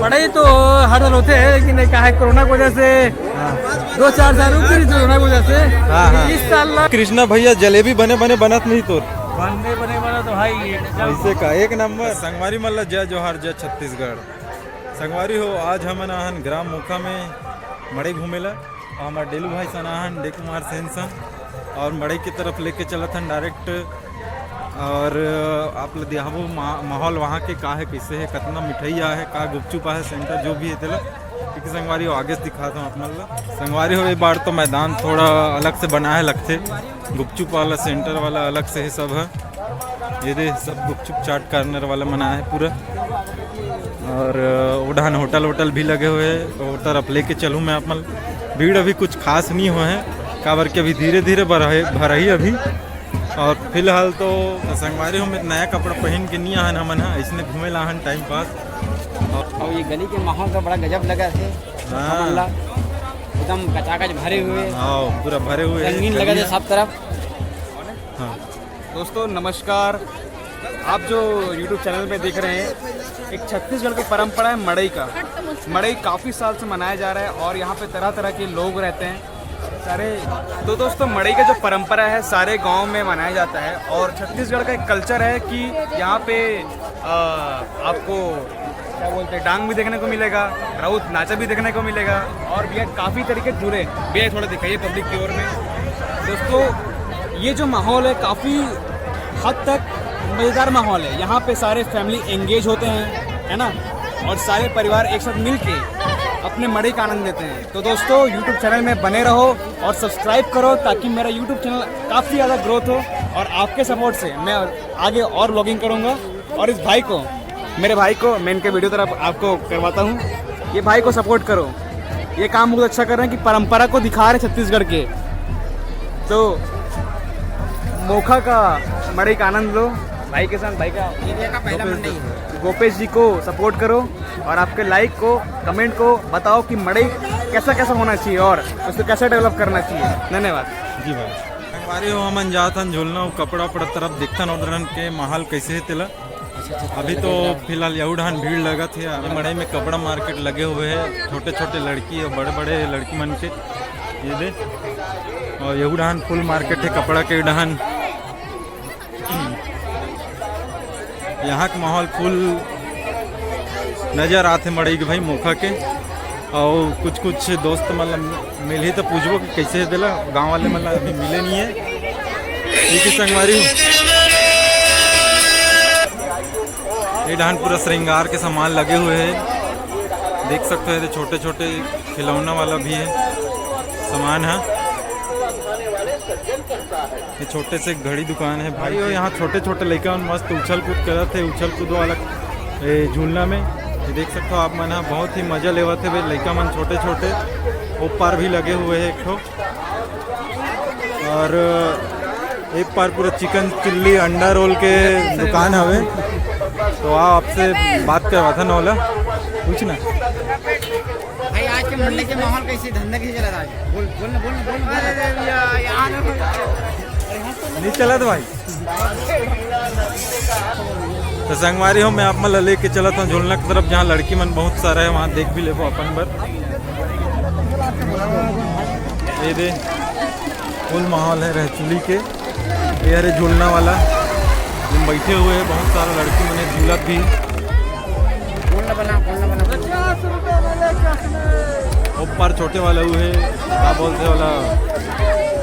बड़े तो हर साल होते हैं, लेकिन क्या है कोरोना की वजह से 2-4 साल रुक गई कोरोना की वजह से। इस साल कृष्णा भैया जलेबी बने बने बनत नहीं तो बनने बने वाला तो भाई ऐसे का एक नंबर। संगवारी मल्ला जय जोहार जय छत्तीसगढ़। संगवारी हो आज हम आहन ग्राम मोखा में मड़ई घूमेला और हमारे डेलू भाई सनाहन डे कुमार सेन सन और मड़ई की तरफ लेके चलत हन डायरेक्ट। और आप लोग दिखाबो माहौल वहाँ के का है, कैसे है, कितना मिठाइया है, का गुपचुपा है, सेंटर जो भी है तेला क्योंकि संगवारी हो आगे से दिखाता हूँ अपना लोग। संगवारी हो एक बार तो मैदान थोड़ा अलग से बना है लगते, गुपचुप वाला सेंटर वाला अलग से है सब है। ये दे सब गुपचुप चाट कार्नर वाला बना है पूरा। और उड़ान होटल भी लगे हुए हैं। और तरफ लेके चलूँ मैं अपना। भीड़ अभी कुछ खास नहीं हुआ है काबर के अभी धीरे धीरे भर ही अभी। और फिलहाल तो संगवारी हम नया कपड़ा पहन के नहीं आहन हमन ऐसे घूमे ला हन टाइम पास। और ये गली के माहौल का बड़ा गजब लगा थे, एकदम कचाकच भरे हुए, पूरा भरे हुए रंगीन लगा थे सब तरफ। हाँ दोस्तों नमस्कार, आप जो YouTube चैनल पे देख रहे हैं एक छत्तीसगढ़ की परंपरा है मड़ई का। मड़ई काफ़ी साल से मनाया जा रहा है और यहाँ पे तरह तरह के लोग रहते हैं सारे। तो दोस्तों मड़ई का जो परंपरा है सारे गांव में मनाया जाता है और छत्तीसगढ़ का एक कल्चर है कि यहाँ पे आपको क्या बोलते हैं डांग भी देखने को मिलेगा, राउत नाचा भी देखने को मिलेगा और भैया काफ़ी तरीके जुड़े। भैया थोड़ा दिखाइए पब्लिक की ओर में। दोस्तों ये जो माहौल है काफ़ी हद तक मज़ेदार माहौल है। यहाँ पे सारे फैमिली एंगेज होते हैं, है ना, और सारे परिवार एक साथ मिल के अपने मड़ई का आनंद लेते हैं। तो दोस्तों YouTube चैनल में बने रहो और सब्सक्राइब करो ताकि मेरा YouTube चैनल काफ़ी ज़्यादा ग्रोथ हो और आपके सपोर्ट से मैं आगे और व्लॉगिंग करूँगा। और इस भाई को, मेरे भाई को मैं इनके वीडियो तरफ आपको करवाता हूँ, ये भाई को सपोर्ट करो। ये काम बहुत अच्छा कर रहे हैं कि परंपरा को दिखा रहे छत्तीसगढ़ के। तो मोखा का मड़ई का आनंद लो भाई के साथ। भाई का इंडिया का पहला मंडी गोपेश जी को सपोर्ट करो और आपके लाइक को कमेंट को बताओ कि मड़ई कैसा कैसा होना चाहिए और उसको कैसे डेवलप करना चाहिए। धन्यवाद जी भाई। संगवारी हो हमन जातन झूलना कपड़ा उपड़ा तरफ दिखतन उधरन के माहौल कैसे है तेला। अभी तो फिलहाल यहूडान भीड़ लगा थे। मड़ई में कपड़ा मार्केट लगे हुए हैं, छोटे छोटे लड़की और बड़े बड़े लड़की मन के ये दे। और यहूडान फुल मार्केट है कपड़ा के डहान। यहाँ का माहौल फुल नज़र आते मड़ई के भाई मोखा के। और कुछ दोस्त मतलब मिल ही तो पूछबो कि कैसे है दिला। गांव वाले मतलब अभी मिले नहीं है। ठीक है संगवारी ये डहान पूरा श्रृंगार के सामान लगे हुए हैं, देख सकते हैं। छोटे छोटे खिलौना वाला भी है सामान है। ये छोटे से घड़ी दुकान है भाई। और यहाँ छोटे छोटे लड़का मस्त उछल कूद करते थे, उछल कूद वाला झूलना में ये देख सकते हो आप मन। बहुत ही मजा लेवा थे भाई लड़का मन छोटे छोटे। ऊपर भी लगे हुए हैं एक ठो। और एक पार पूरा चिकन चिल्ली अंडा रोल के दुकान हवे। तो आपसे बात करवा था ना वाला पूछना भाई आज के मंडी के माहौल कैसे, धंधा कैसे चला था? बोल नहीं चला था भाई। तो संगवारी हो मैं आप मतलब लेके चला था झूलना की तरफ जहाँ लड़की मन बहुत सारा है, वहाँ देख भी ले अपन बर। ये दे फुल माहौल है रहचुली के। ये अरे झूलना वाला हम बैठे हुए हैं, बहुत सारा लड़की मैंने झूला भी। ऊपर छोटे वाला वो है क्या बोलते वाला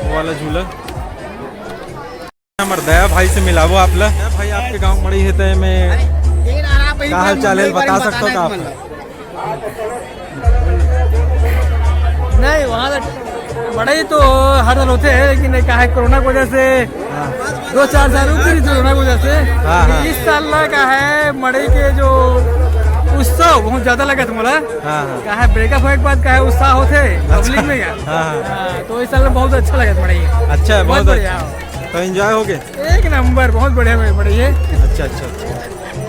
वो वाला झूला। हमारे दया भाई से मिलावो आप ला। भाई आपके गांव मड़ई है तो मैं क्या हाल चाल है बता सकते हो आप? नहीं वहाँ बड़े तो हर साल होते हैं, लेकिन क्या है कोरोना की वजह से 2-4 साल रुक गई कोरोना की वजह से। इस साल का है मड़ई के जो उत्सव बहुत ज्यादा लगा तुम्हारा। क्या है ब्रेकअप होने के बाद क्या है उत्साह होते पब्लिक में क्या। तो इस साल बहुत अच्छा लगा मड़ई। अच्छा है, बहुत बढ़िया। तो एंजॉय हो गए एक नंबर, बहुत बढ़िया मड़ई है। अच्छा अच्छा।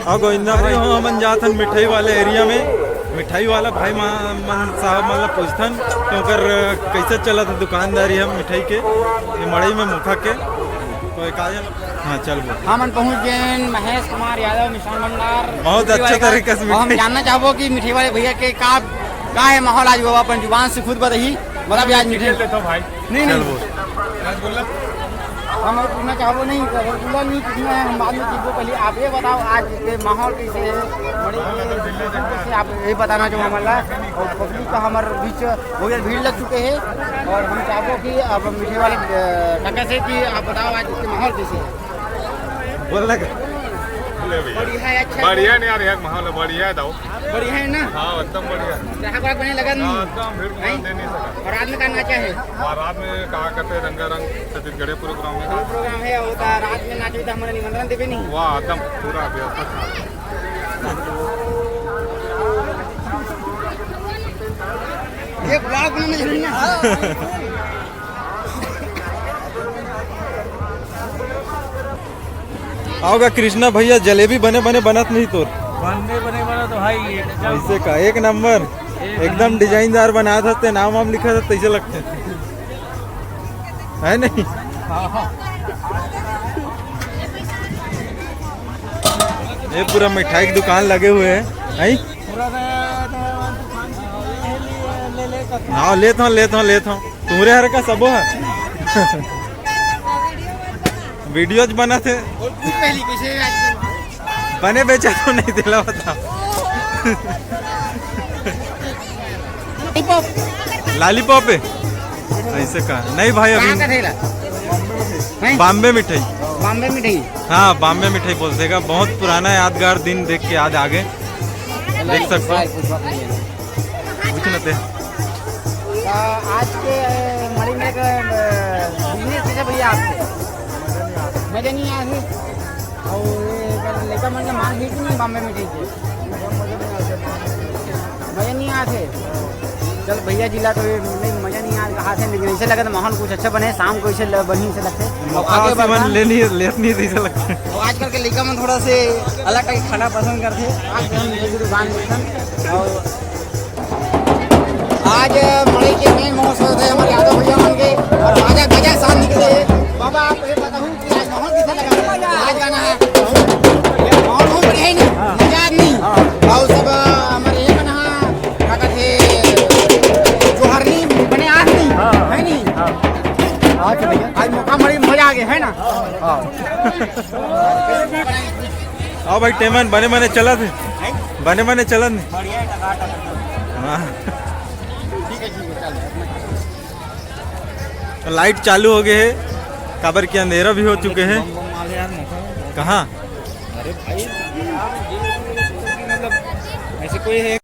और गोविंदा भाई हो हम जात हन मिठाई वाले एरिया में। मिठाई वाला भाई मन साहब मतलब पूछथन तो कैसे चला था दुकानदारी हम मिठाई के ये मड़ई में मोखा के। तो एक हाँ चल बोल। हम पहुँच गए महेश कुमार यादव मिष्ठान भंडार। बहुत अच्छे तरीके से और हम जानना चाहबो कि मिठाई वाले भैया के का है माहौल आज वो अपन जुबान से खुद बताइए। मतलब आज मिठाई तो भाई नहीं चल नहीं बोल। हम पूछना चाहबो नहीं रसगुल्ला नहीं पूछना है, हम बाद में चीज़ों पहले आप ये बताओ आज के माहौल कैसे है मड़ई, आप ये बताना चाहो हमारा। और पब्लिक का हमारे बीच बहुत भीड़ लग चुके हैं और हम चाहबो कि अब मीठे वाले टक्कर से कि आप बताओ आज के माहौल कैसे है। बोल लगा बढ़िया है, अच्छा बढ़िया नहीं यार, माहौल बढ़िया है। दाओ बढ़िया है ना, हाँ एकदम बढ़िया। ग्राहक वाहक बने लगा नहीं एकदम भीड़ भाड़ दे नहीं सका। और रात में का नाचा है, और रात में कहा करते रंगारंग छत्तीसगढ़ प्रोग्राम में कोई प्रोग्राम है होता रात में नाचे तो हमारे निमंत्रण देवे नहीं। वाह एकदम पूरा व्यवस्था था। ये ब्लॉग बनाना जरूरी ना। आओगा कृष्णा भैया जलेबी बने बने बनत नहीं तो बने बने वाला तो भाई ऐसे का एक नंबर एकदम डिजाइनदार बना था ते नाम वाम लिखा था तैसे लगते है नहीं। ये पूरा मिठाई की दुकान लगे हुए हैं। हाँ लेता हूँ तुम्हारे हर का सबो है। वीडियोज बना थे पहली कैसे बने बेचा तो नहीं दिला बता। लॉलीपॉप है ऐसे का नहीं भाई कहाँ का अभी ठेला नहीं? बॉम्बे मिठाई। बॉम्बे मिठाई हाँ बॉम्बे मिठाई बोलते का बहुत पुराना यादगार दिन देख के याद आगे देख सकते हो। कुछ न थे आज के मरी में बिजनेस कैसे भैया आपके मजे नहीं आए थे और लेकर मतलब मांग भी नहीं बॉम्बे मिठाई के मजे नहीं आए थे। चल भैया जिला तो नहीं मजा नहीं आ रहा थे, लेकिन ऐसे लगा था माहौल कुछ अच्छा बने, शाम को ऐसे बढ़िया से लगते और आगे बढ़ना। लेनी ऐसा लगता है। और आजकल के लड़का में थोड़ा से अलग टाइप खाना पसंद करते हैं। आज हम ये दुकान में और आज मड़ई के मेन महोत्सव थे हमारे यादव भैया मन के और राजा गजा शान निकले। बाबा आप ये बताऊँ कि आज माहौल कैसा लगा? आज गाना है माहौल बहुत बढ़िया है नहीं मजा नहीं और सब हमारे ये गाना क्या कहते जोहर नहीं बने आज नहीं है नहीं आज मौका मड़ी मजा आ गया है ना। आओ भाई टेमन बने बने चला थे बने बने चला नहीं। हाँ लाइट चालू हो गए है काबर के अंधेरा भी हो चुके हैं। कहाँ अरे भाई मतलब ऐसे कोई है